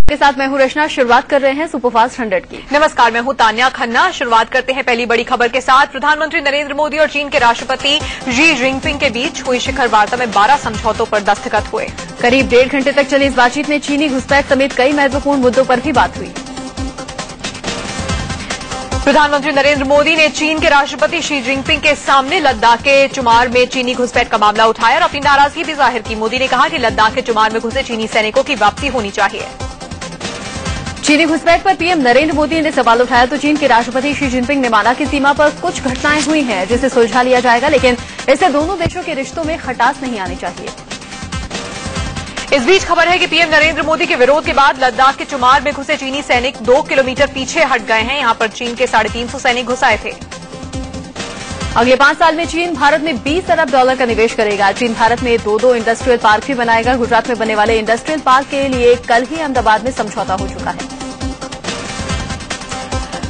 के साथ मैं हूं रचना। शुरुआत कर रहे हैं सुपरफास्ट 100 की। नमस्कार, मैं हूं तान्या खन्ना। शुरुआत करते हैं पहली बड़ी खबर के साथ। प्रधानमंत्री नरेंद्र मोदी और चीन के राष्ट्रपति शी जिनपिंग के बीच हुई शिखर वार्ता में 12 समझौतों पर दस्तखत हुए। करीब 1.5 घंटे तक चली इस बातचीत में चीनी घुसपैठ समेत कई महत्वपूर्ण मुद्दों पर भी बात हुई। प्रधानमंत्री नरेंद्र मोदी ने चीन के राष्ट्रपति शी जिनपिंग के सामने लद्दाख के चुमार में चीनी घुसपैठ का मामला उठाया और अपनी नाराजगी भी जाहिर की। मोदी ने कहा कि लद्दाख के चुमार में घुसे चीनी सैनिकों की वापसी होनी चाहिए। चीनी घुसपैठ पर पीएम नरेंद्र मोदी ने सवाल उठाया तो चीन के राष्ट्रपति शी जिनपिंग ने माना कि सीमा पर कुछ घटनाएं हुई हैं जिसे सुलझा लिया जाएगा, लेकिन इससे दोनों देशों के रिश्तों में खटास नहीं आनी चाहिए। इस बीच खबर है कि पीएम नरेंद्र मोदी के विरोध के बाद लद्दाख के चुमार में घुसे चीनी सैनिक 2 किलोमीटर पीछे हट गए हैं। यहां पर चीन के 350 सैनिक घुस आए थे। अगले 5 साल में चीन भारत में $20 अरब का निवेश करेगा। चीन भारत में 2 इंडस्ट्रियल पार्क भी बनाएगा। गुजरात में बनने वाले इंडस्ट्रियल पार्क के लिए कल ही अहमदाबाद में समझौता हो चुका है।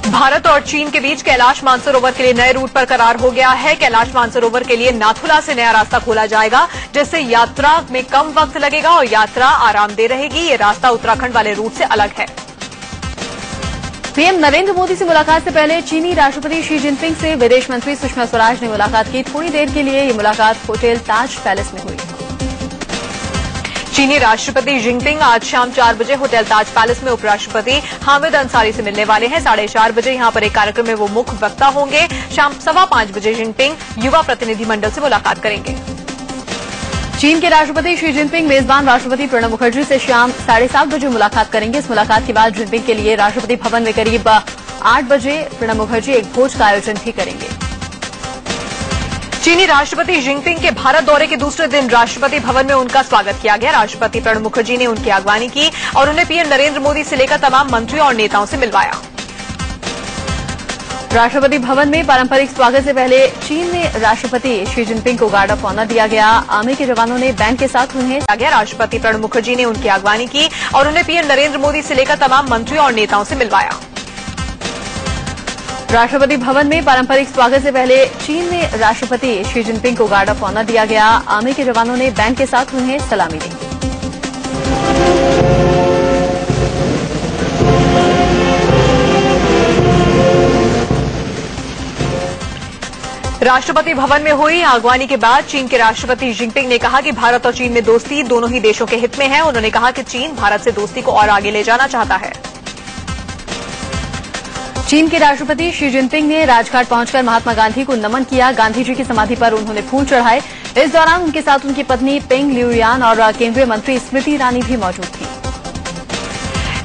भारत और चीन के बीच कैलाश मानसरोवर के लिए नए रूट पर करार हो गया है। कैलाश मानसरोवर के लिए नाथुला से नया रास्ता खोला जाएगा, जिससे यात्रा में कम वक्त लगेगा और यात्रा आरामदेह रहेगी। ये रास्ता उत्तराखंड वाले रूट से अलग है। पीएम नरेंद्र मोदी से मुलाकात से पहले चीनी राष्ट्रपति शी जिनपिंग से विदेश मंत्री सुषमा स्वराज ने मुलाकात की। थोड़ी देर के लिए ये मुलाकात होटल ताज पैलेस में हुई। चीनी राष्ट्रपति जिनपिंग आज शाम 4 बजे होटल ताज पैलेस में उपराष्ट्रपति हामिद अंसारी से मिलने वाले हैं। 4:30 बजे यहां पर एक कार्यक्रम में वो मुख्य वक्ता होंगे। शाम 5:15 बजे जिनपिंग युवा प्रतिनिधिमंडल से मुलाकात करेंगे। चीन के राष्ट्रपति शी जिनपिंग मेजबान राष्ट्रपति प्रणब मुखर्जी से शाम 7:30 बजे मुलाकात करेंगे। इस मुलाकात के बाद जिनपिंग के लिए राष्ट्रपति भवन में करीब 8 बजे प्रणब मुखर्जी एक भोज का आयोजन भी करेंगे। चीनी राष्ट्रपति जिनपिंग के भारत दौरे के दूसरे दिन राष्ट्रपति भवन में उनका स्वागत किया गया। राष्ट्रपति प्रणब मुखर्जी ने उनकी अगवानी की और उन्हें पीएम नरेंद्र मोदी से लेकर तमाम मंत्रियों और नेताओं से मिलवाया। राष्ट्रपति भवन में पारंपरिक स्वागत से पहले चीन में राष्ट्रपति शी जिनपिंग को गार्ड ऑफ ऑनर दिया गया। आर्मी के जवानों ने बैंड के साथ उन्हें राष्ट्रपति प्रणब मुखर्जी ने उनकी अगवानी की और उन्हें पीएम नरेंद्र मोदी से लेकर तमाम मंत्रियों और नेताओं से मिलवाया। राष्ट्रपति भवन में पारंपरिक स्वागत से पहले चीन में राष्ट्रपति शी जिनपिंग को गार्ड ऑफ ऑनर दिया गया। आर्मी के जवानों ने बैंड के साथ उन्हें सलामी दी। राष्ट्रपति भवन में हुई अगवानी के बाद चीन के राष्ट्रपति जिनपिंग ने कहा कि भारत और चीन में दोस्ती दोनों ही देशों के हित में है। उन्होंने कहा कि चीन भारत से दोस्ती को और आगे ले जाना चाहता है। चीन के राष्ट्रपति शी जिनपिंग ने राजघाट पहुंचकर महात्मा गांधी को नमन किया। गांधी जी की समाधि पर उन्होंने फूल चढ़ाए। इस दौरान उनके साथ उनकी पत्नी पेंग लियुयान और केंद्रीय मंत्री स्मृति ईरानी भी मौजूद थी।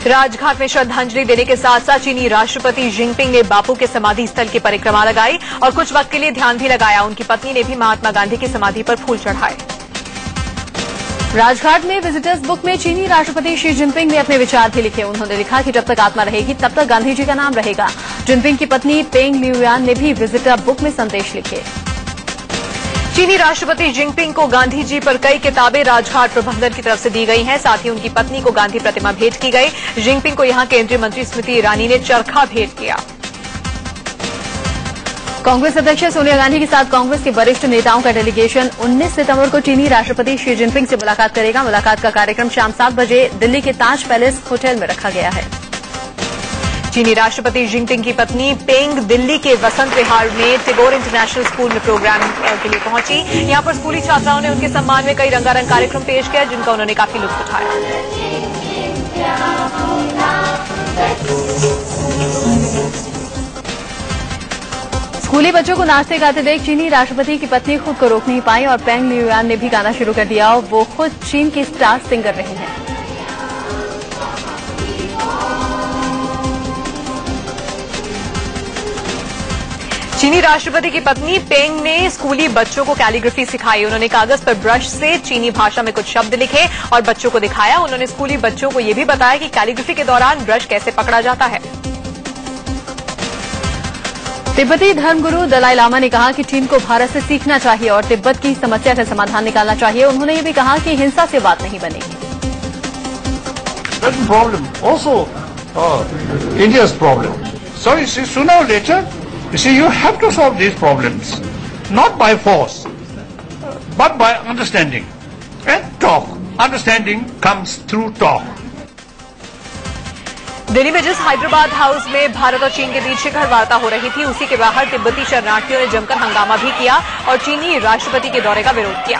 राजघाट में श्रद्धांजलि देने के साथ साथ चीनी राष्ट्रपति जिनपिंग ने बापू के समाधि स्थल की परिक्रमा लगाई और कुछ वक्त के लिए ध्यान भी लगाया। उनकी पत्नी ने भी महात्मा गांधी की समाधि पर फूल चढ़ाए। राजघाट में विजिटर्स बुक में चीनी राष्ट्रपति शी जिनपिंग ने अपने विचार भी लिखे। उन्होंने लिखा कि जब तक आत्मा रहेगी तब तक गांधी जी का नाम रहेगा। जिनपिंग की पत्नी पेंग लियुयान ने भी विजिटर बुक में संदेश लिखे। चीनी राष्ट्रपति जिनपिंग को गांधी जी पर कई किताबें राजघाट प्रबंधन की तरफ से दी गई हैं। साथ ही उनकी पत्नी को गांधी प्रतिमा भेंट की गई। जिनपिंग को यहां केंद्रीय मंत्री स्मृति ईरानी ने चरखा भेंट किया। कांग्रेस अध्यक्ष सोनिया गांधी के साथ कांग्रेस के वरिष्ठ नेताओं का डेलीगेशन 19 सितंबर को चीनी राष्ट्रपति शी जिनपिंग से मुलाकात करेगा। मुलाकात का कार्यक्रम शाम 7 बजे दिल्ली के ताज पैलेस होटल में रखा गया है। चीनी राष्ट्रपति जिनपिंग की पत्नी पेंग दिल्ली के वसंत विहार में टैगोर इंटरनेशनल स्कूल में प्रोग्राम के लिए पहुंची। यहां पर स्कूली छात्राओं ने उनके सम्मान में कई रंगारंग कार्यक्रम पेश किया, जिनका उन्होंने काफी लुत्फ उठाया। स्कूली बच्चों को नाचते गाते देख चीनी राष्ट्रपति की पत्नी खुद को रोक नहीं पाई और पेंग लियुयान ने भी गाना शुरू कर दिया। वो खुद चीन की स्टार सिंगर रही हैं। चीनी राष्ट्रपति की पत्नी पेंग ने स्कूली बच्चों को कैलीग्राफी सिखाई। उन्होंने कागज पर ब्रश से चीनी भाषा में कुछ शब्द लिखे और बच्चों को दिखाया। उन्होंने स्कूली बच्चों को यह भी बताया कि कैलीग्राफी के दौरान ब्रश कैसे पकड़ा जाता है। तिब्बती धर्मगुरु दलाई लामा ने कहा कि चीन को भारत से सीखना चाहिए और तिब्बत की समस्या का समाधान निकालना चाहिए। उन्होंने ये भी कहा कि हिंसा से बात नहीं बनेगी। You see, you have to solve these problems, not by force, but by understanding and talk. Understanding comes through talk. Delhi में जिस हैदराबाद हाउस में भारत और चीन के बीच शिखर वार्ता हो रही थी, उसी के बाहर तिब्बती शरणार्थियों ने जमकर हंगामा भी किया और चीनी राष्ट्रपति के दौरे का विरोध किया।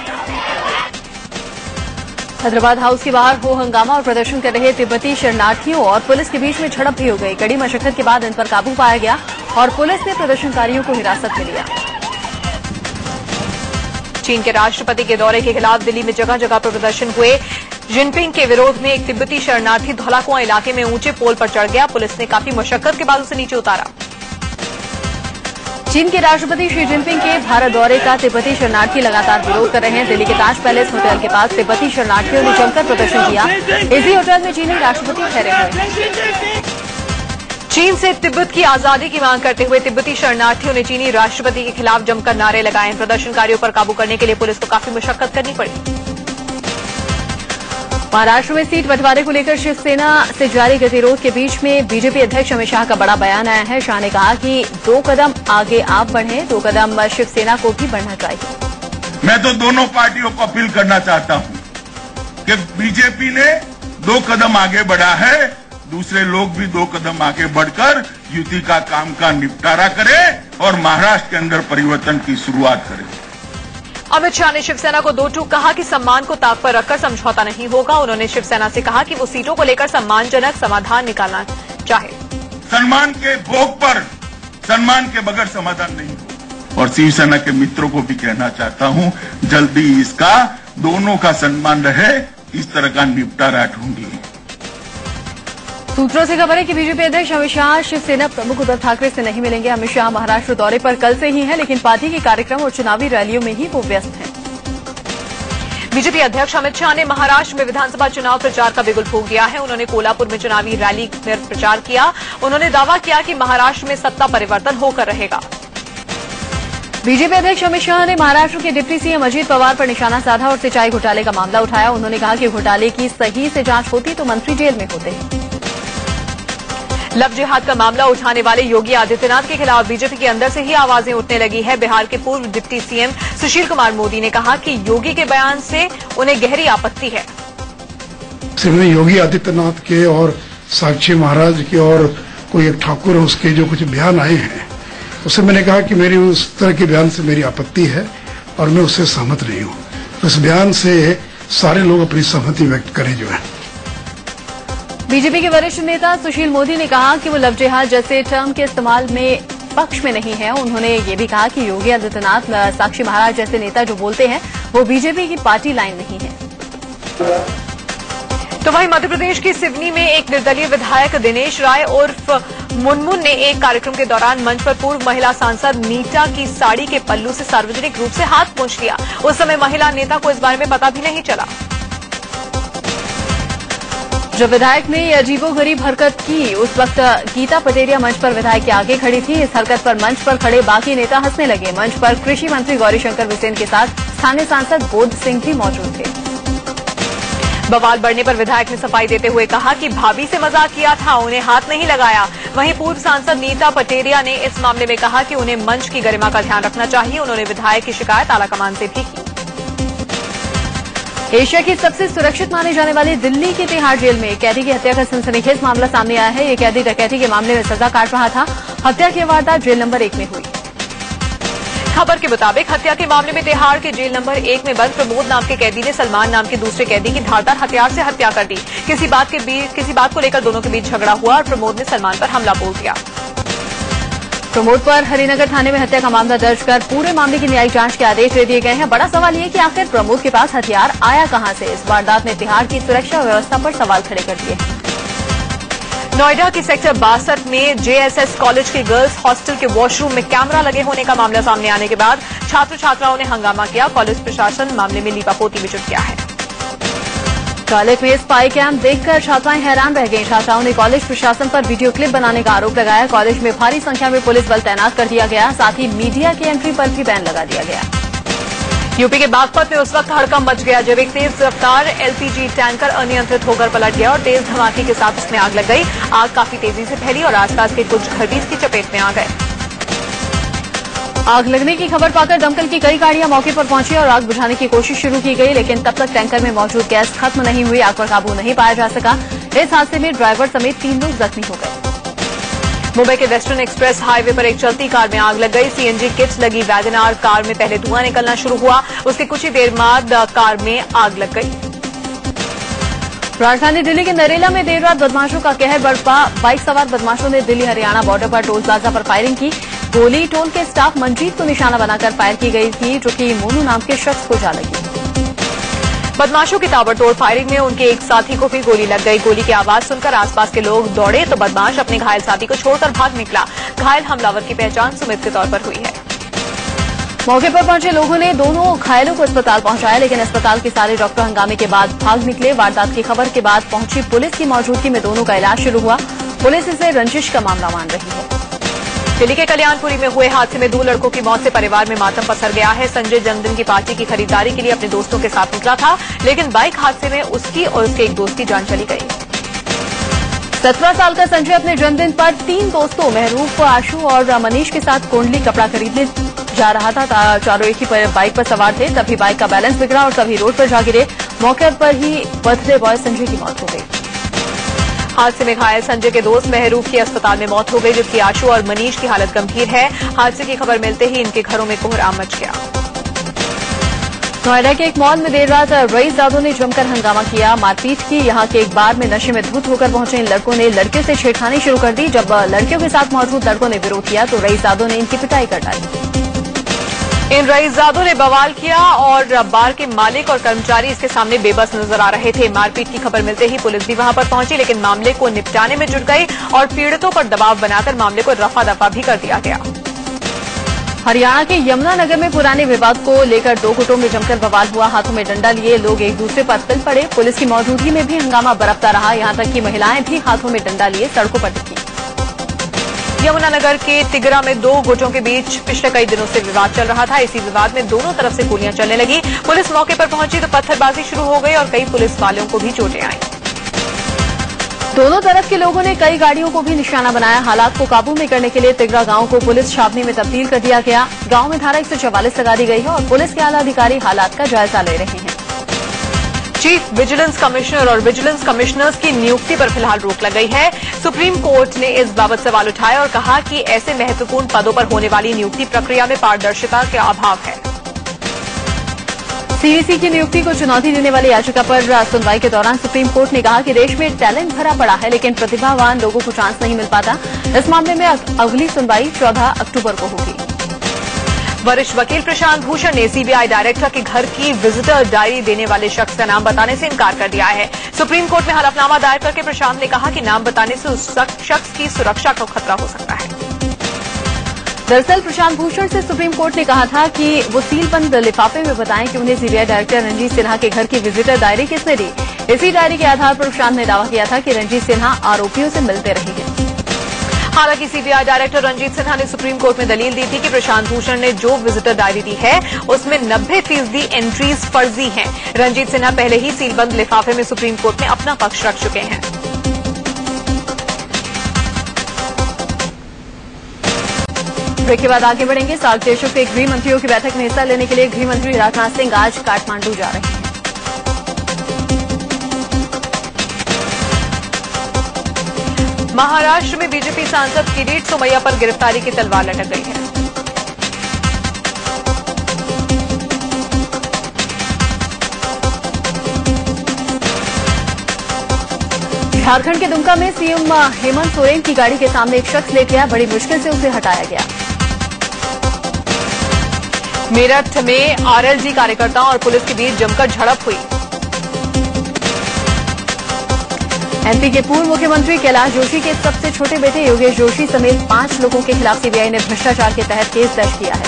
हैदराबाद हाउस के बाहर हो हंगामा और प्रदर्शन कर रहे तिब्बती शरणार्थियों और पुलिस के बीच में झड़प भी हो गई। कड़ी मशक्कत के बाद इन पर काबू पाया गया और पुलिस ने प्रदर्शनकारियों को हिरासत में लिया। चीन के राष्ट्रपति के दौरे के खिलाफ दिल्ली में जगह जगह पर प्रदर्शन हुए। जिनपिंग के विरोध में एक तिब्बती शरणार्थी धौलाकुआं इलाके में ऊंचे पोल पर चढ़ गया। पुलिस ने काफी मशक्कत के बाद उसे नीचे उतारा। चीन के राष्ट्रपति शी जिनपिंग के भारत दौरे का तिब्बती शरणार्थी लगातार विरोध कर रहे हैं। दिल्ली के ताज पैलेस होटल के पास तिब्बती शरणार्थियों ने जमकर प्रदर्शन किया। इसी होटल में चीनी राष्ट्रपति ठहरे हुए। चीन से तिब्बत की आजादी की मांग करते हुए तिब्बती शरणार्थियों ने चीनी राष्ट्रपति के खिलाफ जमकर नारे लगाए। प्रदर्शनकारियों पर काबू करने के लिए पुलिस को काफी मशक्कत करनी पड़ी। महाराष्ट्र में सीट बंटवारे को लेकर शिवसेना से जारी गतिरोध के बीच में बीजेपी अध्यक्ष अमित शाह का बड़ा बयान आया है। शाह ने कहा कि 2 कदम आगे आप बढ़ें, 2 कदम शिवसेना को भी बढ़ना चाहिए। मैं तो दोनों पार्टियों को अपील करना चाहता हूं कि बीजेपी ने 2 कदम आगे बढ़ा है, दूसरे लोग भी 2 कदम आगे बढ़कर युति का काम का निपटारा करें और महाराष्ट्र के अंदर परिवर्तन की शुरुआत करें। अमित शाह ने शिवसेना को 2 टूक कहा कि सम्मान को ताक पर रखकर समझौता नहीं होगा। उन्होंने शिवसेना से कहा कि वो सीटों को लेकर सम्मानजनक समाधान निकालना चाहे। सम्मान के भोग पर सम्मान के बगैर समाधान नहीं हो। और शिवसेना के मित्रों को भी कहना चाहता हूं, जल्दी इसका दोनों का सम्मान रहे, इस तरह का निपटारा ढूंढिए। सूत्रों से खबर है कि बीजेपी अध्यक्ष अमित शाह शिवसेना प्रमुख उद्धव ठाकरे से नहीं मिलेंगे। अमित शाह महाराष्ट्र दौरे पर कल से ही हैं, लेकिन पार्टी के कार्यक्रम और चुनावी रैलियों में ही वो व्यस्त हैं। बीजेपी अध्यक्ष अमित शाह ने महाराष्ट्र में विधानसभा चुनाव प्रचार का बिगुल फूंक दिया है। उन्होंने कोल्हापुर में चुनावी रैली में प्रचार किया। उन्होंने दावा किया कि महाराष्ट्र में सत्ता परिवर्तन होकर रहेगा। बीजेपी अध्यक्ष अमित शाह ने महाराष्ट्र के डिप्टी सीएम अजीत पवार पर निशाना साधा और सिंचाई घोटाले का मामला उठाया। उन्होंने कहा कि घोटाले की सही से जांच होती तो मंत्री जेल में होते। लव जिहाद का मामला उठाने वाले योगी आदित्यनाथ के खिलाफ बीजेपी के अंदर से ही आवाजें उठने लगी है। बिहार के पूर्व डिप्टी सीएम सुशील कुमार मोदी ने कहा कि योगी के बयान से उन्हें गहरी आपत्ति है। योगी आदित्यनाथ के और साक्षी महाराज के और कोई एक ठाकुर है उसके जो कुछ बयान आए हैं, उससे मैंने कहा कि मेरी उस तरह के बयान से मेरी आपत्ति है और मैं उससे सहमत नहीं हूँ। उस बयान से सारे लोग अपनी सहमति व्यक्त करें जो है। बीजेपी के वरिष्ठ नेता सुशील मोदी ने कहा कि वो लव जिहाद जैसे टर्म के इस्तेमाल में पक्ष में नहीं है। उन्होंने ये भी कहा कि योगी आदित्यनाथ, साक्षी महाराज जैसे नेता जो बोलते हैं वो बीजेपी की पार्टी लाइन नहीं है। तो वहीं मध्य प्रदेश की सिवनी में एक निर्दलीय विधायक दिनेश राय उर्फ मुनमुन ने एक कार्यक्रम के दौरान मंच पर पूर्व महिला सांसद नीता की साड़ी के पल्लू से सार्वजनिक रूप से हाथ पोंछ लिया। उस समय महिला नेता को इस बारे में पता भी नहीं चला। जब विधायक ने ये अजीबोगरीब हरकत की, उस वक्त गीता पटेरिया मंच पर विधायक के आगे खड़ी थी। इस हरकत पर मंच पर खड़े बाकी नेता हंसने लगे। मंच पर कृषि मंत्री गौरीशंकर बिसेन के साथ स्थानीय सांसद बोध सिंह भी मौजूद थे। बवाल बढ़ने पर विधायक ने सफाई देते हुए कहा कि भाभी से मजाक किया था, उन्हें हाथ नहीं लगाया। वहीं पूर्व सांसद नीता पटेरिया ने इस मामले में कहा कि उन्हें मंच की गरिमा का ध्यान रखना चाहिए। उन्होंने विधायक की शिकायत आलाकमान से भी की। एशिया की सबसे सुरक्षित माने जाने वाली दिल्ली की तिहाड़ जेल में कैदी की हत्या का सनसनीखेज मामला सामने आया है। ये कैदी डकैती के मामले में सजा काट रहा था। हत्या की वारदात जेल नंबर 1 में हुई। खबर के मुताबिक हत्या के मामले में तिहाड़ के जेल नंबर 1 में बंद प्रमोद नाम के कैदी ने सलमान नाम के दूसरे कैदी की धारदार हथियार से हत्या कर दी। किसी बात को लेकर दोनों के बीच झगड़ा हुआ और प्रमोद ने सलमान पर हमला बोल दिया। प्रमोद पर हरिनगर थाने में हत्या का मामला दर्ज कर पूरे मामले की न्यायिक जांच के आदेश दे दिए गए हैं। बड़ा सवाल ये कि आखिर प्रमोद के पास हथियार आया कहां से। इस वारदात ने तिहाड़ की सुरक्षा व्यवस्था पर सवाल खड़े कर दिए। नोएडा के सेक्टर 62 में जेएसएस कॉलेज के गर्ल्स हॉस्टल के वॉशरूम में कैमरा लगे होने का मामला सामने आने के बाद छात्र छात्राओं ने हंगामा किया। कॉलेज प्रशासन मामले में लीपापोती में जुट गया है। कॉलेज में स्पाई कैंप देखकर छात्राएं हैरान रह गईं। छात्राओं ने कॉलेज प्रशासन पर वीडियो क्लिप बनाने का आरोप लगाया। कॉलेज में भारी संख्या में पुलिस बल तैनात कर दिया गया। साथ ही मीडिया की एंट्री पर भी बैन लगा दिया गया। यूपी के बागपत में उस वक्त हड़कंप मच गया जब एक तेज रफ्तार एलपीजी टैंकर अनियंत्रित होकर पलट गया और तेज धमाके के साथ उसमें आग लग गई। आग काफी तेजी से फैली और आसपास के कुछ घर भी इसकी चपेट में आ गए। आग लगने की खबर पाकर दमकल की कई गाड़ियां मौके पर पहुंची और आग बुझाने की कोशिश शुरू की गई, लेकिन तब तक टैंकर में मौजूद गैस खत्म नहीं हुई। आग पर काबू नहीं पाया जा सका। इस हादसे में ड्राइवर समेत 3 लोग जख्मी हो गए। मुंबई के वेस्टर्न एक्सप्रेस हाईवे पर एक चलती कार में आग लग गई। सीएनजी किट्स लगी वैगनआर कार में पहले धुआं निकलना शुरू हुआ, उसके कुछ ही देर बाद कार में आग लग गई। राजधानी दिल्ली के नरेला में देर रात बदमाशों का कहर बरपा। बाइक सवार बदमाशों ने दिल्ली हरियाणा बॉर्डर पर टोल प्लाजा पर फायरिंग की। गोली टोल के स्टाफ मंजीत को निशाना बनाकर फायर की गई थी, जो कि मोनू नाम के शख्स को जा लगी। बदमाशों की ताबड़तोड़ फायरिंग में उनके एक साथी को भी गोली लग गई। गोली की आवाज सुनकर आसपास के लोग दौड़े तो बदमाश अपने घायल साथी को छोड़कर भाग निकला। घायल हमलावर की पहचान सुमित के तौर पर हुई है। मौके पर पहुंचे लोगों ने दोनों घायलों को अस्पताल पहुंचाया, लेकिन अस्पताल के सारे डॉक्टर हंगामे के बाद भाग निकले। वारदात की खबर के बाद पहुंची पुलिस की मौजूदगी में दोनों का इलाज शुरू हुआ। पुलिस इसे रंजिश का मामला मान रही है। दिल्ली के कल्याणपुरी में हुए हादसे में 2 लड़कों की मौत से परिवार में मातम पसर गया है। संजय जन्मदिन की पार्टी की खरीदारी के लिए अपने दोस्तों के साथ निकला था, लेकिन बाइक हादसे में उसकी और उसके एक दोस्त की जान चली गई। 17 साल का संजय अपने जन्मदिन पर 3 दोस्तों महरूफ, आशु और मनीष के साथ कोंडली कपड़ा खरीदने जा रहा था। चारों एक ही बाइक पर सवार थे, तभी बाइक का बैलेंस बिगड़ा और सभी रोड पर जा गिरे। मौके पर ही बर्थडे बॉय संजय की मौत हो गई। हादसे में घायल संजय के दोस्त महरूफ की अस्पताल में मौत हो गई, जबकि आशु और मनीष की हालत गंभीर है। हादसे की खबर मिलते ही इनके घरों में कोहराम मच गया। नोएडा के एक मॉल में देर रात रईसजादों ने जमकर हंगामा किया, मारपीट की। यहां के एक बार में नशे में धुत होकर पहुंचे इन लड़कों ने लड़कियों से छेड़खानी शुरू कर दी। जब लड़कियों के साथ मौजूद लड़कों ने विरोध किया तो रईसजादों ने इनकी पिटाई कर डाली। इन रईसजादों ने बवाल किया और बार के मालिक और कर्मचारी इसके सामने बेबस नजर आ रहे थे। मारपीट की खबर मिलते ही पुलिस भी वहां पर पहुंची, लेकिन मामले को निपटाने में जुट गई और पीड़ितों पर दबाव बनाकर मामले को रफा दफा भी कर दिया गया। हरियाणा के यमुनानगर में पुराने विवाद को लेकर 2 गुटों में जमकर बवाल हुआ। हाथों में डंडा लिए लोग एक दूसरे पर फिसल पड़े। पुलिस की मौजूदगी में भी हंगामा बरपता रहा, यहां तक कि महिलाएं भी हाथों में डंडा लिए सड़कों पर दिखी। यमुनानगर के तिगरा में 2 गुटों के बीच पिछले कई दिनों से विवाद चल रहा था। इसी विवाद में दोनों तरफ से गोलियां चलने लगी। पुलिस मौके पर पहुंची तो पत्थरबाजी शुरू हो गई और कई पुलिस वालों को भी चोटें आईं। दोनों तरफ के लोगों ने कई गाड़ियों को भी निशाना बनाया। हालात को काबू में करने के लिए तिगरा गांव को पुलिस छावनी में तब्दील कर दिया गया। गांव में धारा 144 लगा दी गई है और पुलिस के आला अधिकारी हालात का जायजा ले रहे हैं। चीफ विजिलेंस कमिश्नर और विजिलेंस कमिश्नर्स की नियुक्ति पर फिलहाल रोक लग गई है। सुप्रीम कोर्ट ने इस बाबत सवाल उठाए और कहा कि ऐसे महत्वपूर्ण पदों पर होने वाली नियुक्ति प्रक्रिया में पारदर्शिता का अभाव है। सीवीसी की नियुक्ति को चुनौती देने वाली याचिका पर सुनवाई के दौरान सुप्रीम कोर्ट ने कहा कि देश में टैलेंट भरा पड़ा है, लेकिन प्रतिभावान लोगों को चांस नहीं मिल पाता। इस मामले में अगली सुनवाई 14 अक्टूबर को होगी। वरिष्ठ वकील प्रशांत भूषण ने सीबीआई डायरेक्टर के घर की विजिटर डायरी देने वाले शख्स का नाम बताने से इनकार कर दिया है। सुप्रीम कोर्ट में हलफनामा दायर करके प्रशांत ने कहा कि नाम बताने से उस शख्स की सुरक्षा को खतरा हो सकता है। दरअसल प्रशांत भूषण से सुप्रीम कोर्ट ने कहा था कि वो सीलबंद लिफाफे में बताएं कि उन्हें सीबीआई डायरेक्टर रंजीत सिन्हा के घर की विजिटर डायरी किसने दी। इसी डायरी के आधार पर प्रशांत ने दावा किया था कि रंजीत सिन्हा आरोपियों से मिलते रहे हैं। हालांकि सीबीआई डायरेक्टर रंजीत सिन्हा ने सुप्रीम कोर्ट में दलील दी थी कि प्रशांत भूषण ने जो विजिटर डायरी दी है उसमें 90% एंट्रीज फर्जी हैं। रंजीत सिन्हा पहले ही सीलबंद लिफाफे में सुप्रीम कोर्ट में अपना पक्ष रख चुके हैं। ब्रेक के बाद आगे बढ़ेंगे। सार्क देशों के गृह मंत्रियों की बैठक में हिस्सा लेने के लिए गृह मंत्री राजनाथ सिंह आज काठमांडू जा रहे हैं। महाराष्ट्र में बीजेपी सांसद किरीट सोमैया पर गिरफ्तारी की तलवार लटक गई है। झारखंड के दुमका में सीएम हेमंत सोरेन की गाड़ी के सामने एक शख्स लेट गया। बड़ी मुश्किल से उसे हटाया गया। मेरठ में आरएलजी कार्यकर्ताओं और पुलिस के बीच जमकर झड़प हुई। एमपी के पूर्व मुख्यमंत्री कैलाश जोशी के सबसे छोटे बेटे योगेश जोशी समेत 5 लोगों के खिलाफ सीबीआई ने भ्रष्टाचार के तहत केस दर्ज किया है।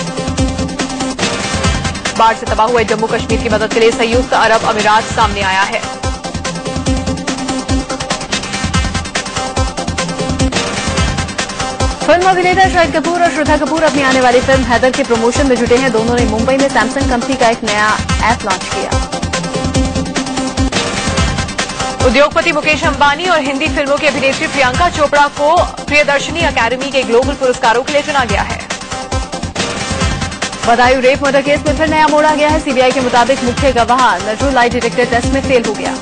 बाढ़ से तबाह हुए जम्मू कश्मीर की मदद के लिए संयुक्त अरब अमीरात सामने आया है। फिल्म अभिनेता शाहिद कपूर और श्रद्धा कपूर अपनी आने वाली फिल्म हैदर के प्रमोशन में जुटे हैं। दोनों ने मुंबई में सैमसंग कंपनी का एक नया ऐप लॉन्च किया। उद्योगपति मुकेश अंबानी और हिंदी फिल्मों की अभिनेत्री प्रियंका चोपड़ा को प्रियदर्शनी अकादमी के ग्लोबल पुरस्कारों के लिए चुना गया है। बदायूं रेप मर्डर केस में फिर नया मोड़ आ गया है। सीबीआई के मुताबिक मुख्य गवाह नजरुल लाई डिटेक्टर टेस्ट में फेल हो गया।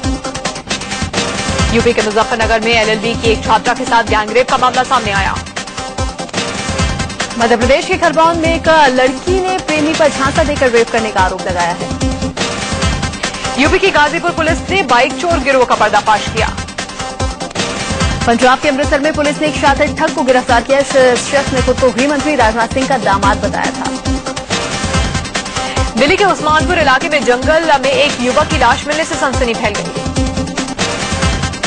यूपी के मुजफ्फरनगर में एलएलबी की एक छात्रा के साथ गैंगरेप का मामला सामने आया। मध्य प्रदेश के खरगोन में एक लड़की ने प्रेमी पर झांसा देकर रेप करने का आरोप लगाया है। यूपी की गाजीपुर पुलिस ने बाइक चोर गिरोह का पर्दाफाश किया। पंजाब के अमृतसर में पुलिस ने एक शातिर ठग को गिरफ्तार किया। इस शख्स ने खुद को गृह मंत्री राजनाथ सिंह का दामाद बताया था। दिल्ली के उस्मानपुर इलाके में जंगल में एक युवक की लाश मिलने से सनसनी फैल गई।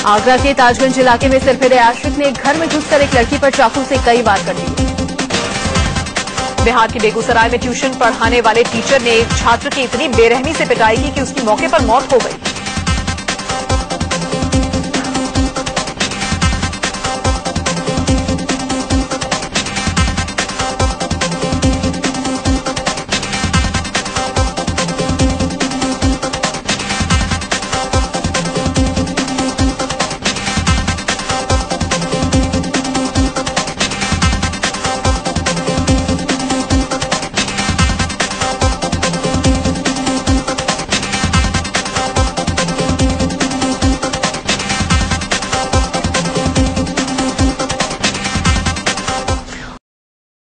आगरा के ताजगंज इलाके में सिरफिरे आशिक ने एक घर में घुसकर एक लड़की पर चाकू से कई वार कर दिए। बिहार के बेगूसराय में ट्यूशन पढ़ाने वाले टीचर ने एक छात्र की इतनी बेरहमी से पिटाई की कि उसकी मौके पर मौत हो गई।